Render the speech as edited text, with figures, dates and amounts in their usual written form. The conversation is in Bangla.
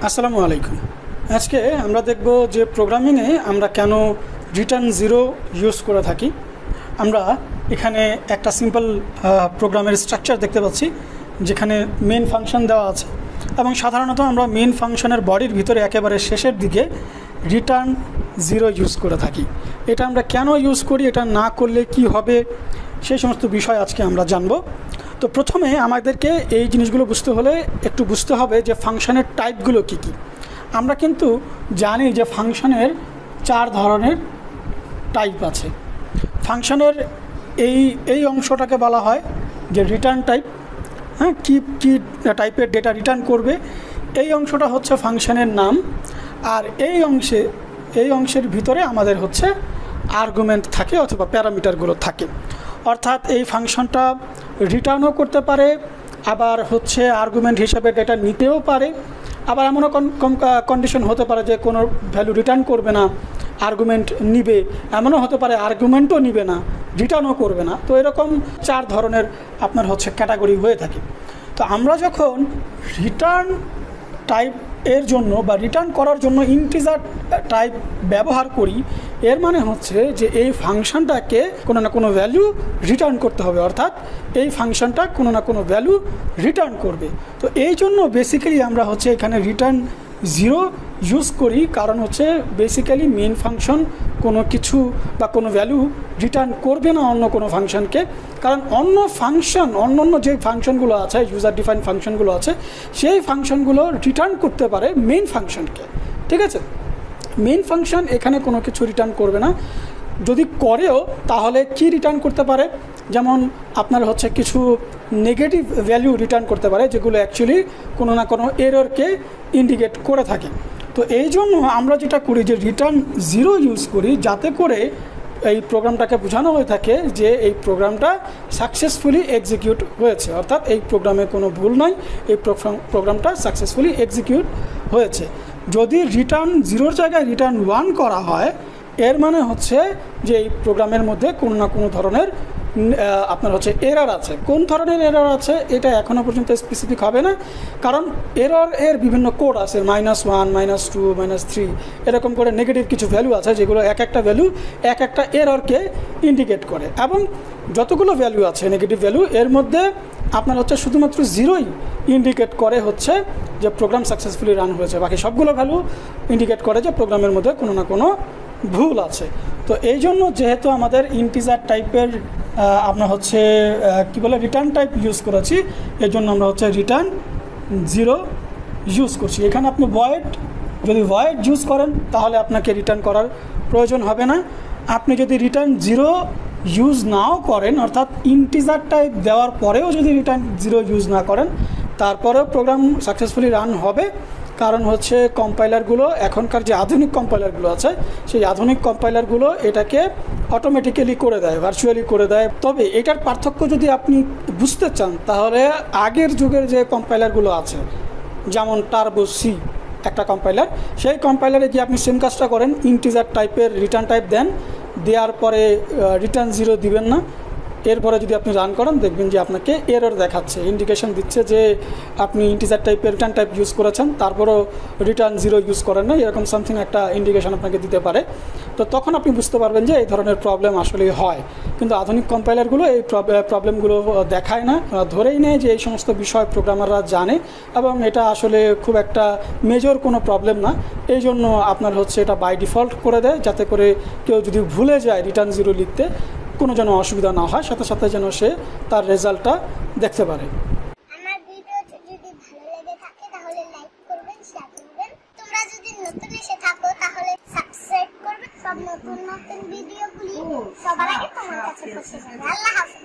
আসসালামু আলাইকুম। আজকে আমরা দেখব যে প্রোগ্রামিংয়ে আমরা কেন রিটার্ন জিরো ইউজ করে থাকি। আমরা এখানে একটা সিম্পল প্রোগ্রামের স্ট্রাকচার দেখতে পাচ্ছি যেখানে মেন ফাংশন দেওয়া আছে এবং সাধারণত আমরা মেন ফাংশনের বডির ভিতরে একেবারে শেষের দিকে রিটার্ন জিরো ইউজ করে থাকি। এটা আমরা কেন ইউজ করি, এটা না করলে কি হবে, সেই সমস্ত বিষয় আজকে আমরা জানব। তো প্রথমে আমাদেরকে এই জিনিসগুলো বুঝতে হলে একটু বুঝতে হবে যে ফাংশনের টাইপগুলো কী কী। আমরা কিন্তু জানি যে ফাংশনের 4 ধরনের টাইপ আছে। ফাংশনের এই অংশটাকে বলা হয় যে রিটার্ন টাইপ। হ্যাঁ, কি টাইপের ডেটা রিটার্ন করবে এই অংশটা হচ্ছে ফাংশনের নাম। আর এই অংশের ভিতরে আমাদের হচ্ছে আর্গুমেন্ট থাকে অথবা প্যারামিটারগুলো থাকে। অর্থাৎ এই ফাংশনটা রিটার্নও করতে পারে, আবার হচ্ছে আর্গুমেন্ট হিসেবে ডেটা নিতেও পারে, আবার এমনও কন্ডিশন হতে পারে যে কোনো ভ্যালু রিটার্ন করবে না, আর্গুমেন্ট নিবে। এমনও হতে পারে আর্গুমেন্টও নিবে না, রিটার্নও করবে না। তো এরকম 4 ধরনের আপনার হচ্ছে ক্যাটাগরি হয়ে থাকে। তো আমরা যখন রিটার্ন টাইপ এর জন্য বা রিটার্ন করার জন্য ইন্টিজার টাইপ ব্যবহার করি, এর মানে হচ্ছে যে এই ফাংশনটাকে কোনো না কোনো ভ্যালু রিটার্ন করতে হবে, অর্থাৎ এই ফাংশনটা কোনো না কোনো ভ্যালু রিটার্ন করবে। তো এই জন্য বেসিক্যালি আমরা হচ্ছে এখানে রিটার্ন জিরো ইউজ করি, কারণ হচ্ছে বেসিক্যালি মেন ফাংশন কোনো কিছু বা কোনো ভ্যালু রিটার্ন করবে না অন্য কোনো ফাংশনকে, কারণ অন্য যে ফাংশনগুলো আছে, ইউজার ডিফাইন ফাংশনগুলো আছে, সেই ফাংশনগুলো রিটার্ন করতে পারে মেন ফাংশনকে। ঠিক আছে, মেন ফাংশন এখানে কোনো কিছু রিটার্ন করবে না। যদি করেও তাহলে কি রিটার্ন করতে পারে, যেমন আপনার হচ্ছে কিছু নেগেটিভ ভ্যালু রিটার্ন করতে পারে যেগুলো অ্যাকচুয়ালি কোনো না কোনো এররকে ইন্ডিকেট করে থাকে। তো এই জন্য আমরা যেটা করি যে রিটার্ন জিরো ইউজ করি, যাতে করে এই প্রোগ্রামটাকে বোঝানো হয়ে থাকে যে এই প্রোগ্রামটা সাকসেসফুলি এক্সিকিউট হয়েছে, অর্থাৎ এই প্রোগ্রামে কোনো ভুল নয়, এই প্রোগ্রামটা সাকসেসফুলি এক্সিকিউট হয়েছে। যদি রিটার্ন জিরোর জায়গায় রিটার্ন 1 করা হয়, এর মানে হচ্ছে যে এই প্রোগ্রামের মধ্যে কোনো না কোনো ধরনের আপনার হচ্ছে এরর আছে। কোন ধরনের এরর আছে এটা এখনও পর্যন্ত স্পেসিফিক হবে না, কারণ এর বিভিন্ন কোড আছে, -1, -2, -3 এরকম করে নেগেটিভ কিছু ভ্যালু আছে যেগুলো এক একটা ভ্যালু এক একটা এররকে ইন্ডিকেট করে। এবং যতগুলো ভ্যালু আছে নেগেটিভ ভ্যালু, এর মধ্যে আপনার হচ্ছে শুধুমাত্র জিরোই ইন্ডিকেট করে হচ্ছে যে প্রোগ্রাম সাকসেসফুলি রান হয়েছে, বাকি সবগুলো ভ্যালু ইন্ডিকেট করে যে প্রোগ্রামের মধ্যে কোনো না কোনো ভুল আছে। তো এই জন্য যেহেতু আমাদের ইন্টিজার টাইপের আপনার হচ্ছে কি বলে রিটার্ন টাইপ ইউজ করেছি, এর জন্য আমরা হচ্ছে রিটার্ন জিরো ইউজ করছি। এখানে আপনি যদি ভয়েড ইউজ করেন তাহলে আপনাকে রিটার্ন করার প্রয়োজন হবে না। আপনি যদি রিটার্ন জিরো ইউজ নাও করেন, অর্থাৎ ইন্টিজার টাইপ দেওয়ার পরেও যদি রিটার্ন জিরো ইউজ না করেন, তারপরেও প্রোগ্রাম সাকসেসফুলি রান হবে। কারণ হচ্ছে কম্পাইলারগুলো, এখনকার যে আধুনিক কম্পাইলারগুলো আছে, সেই আধুনিক কম্পাইলারগুলো এটাকে অটোমেটিক্যালি করে দেয়, ভার্চুয়ালি করে দেয়। তবে এটার পার্থক্য যদি আপনি বুঝতে চান, তাহলে আগের যুগের যে কম্পাইলারগুলো আছে, যেমন টার্বো সি একটা কম্পাইলার, সেই কম্পাইলারে কি আপনি সেম কাজটা করেন, ইন্টিজার টাইপের রিটার্ন টাইপ দেন, দেওয়ার পরে রিটার্ন জিরো দিবেন না, এরপরে যদি আপনি রান করেন দেখবেন যে আপনাকে এরর দেখাচ্ছে, ইন্ডিকেশন দিচ্ছে যে আপনি ইন্টিজার টাইপের রিটার্ন টাইপ ইউজ করেছেন, তারপরও রিটার্ন জিরো ইউজ করেন না, এরকম সামথিং একটা ইন্ডিকেশন আপনাকে দিতে পারে। তো তখন আপনি বুঝতে পারবেন যে এই ধরনের প্রবলেম আসলে হয়। কিন্তু আধুনিক কম্পাইলারগুলো এই প্রবলেমগুলো দেখায় না, ধরেই নেয় যে এই সমস্ত বিষয় প্রোগ্রামাররা জানে এবং এটা আসলে খুব একটা মেজর কোনো প্রবলেম না। এই জন্য আপনার হচ্ছে এটা বাই ডিফল্ট করে দেয়, যাতে করে কেউ যদি ভুলে যায় রিটার্ন জিরো লিখতে, কোনো যেন অসুবিধা না হয়, সাথে সাথে যেন সে তার রেজাল্টটা দেখতে পারে। আমার ভিডিওটি যদি ভালো লেগে থাকে তাহলে লাইক করবেন, শেয়ার করবেন। তোমরা যদি নতুন এসে থাকো তাহলে সাবস্ক্রাইব করবে। সব নতুন ভিডিওগুলি সবার আগে তোমার কাছে পৌঁছে যাবে। আল্লাহ হাফেজ।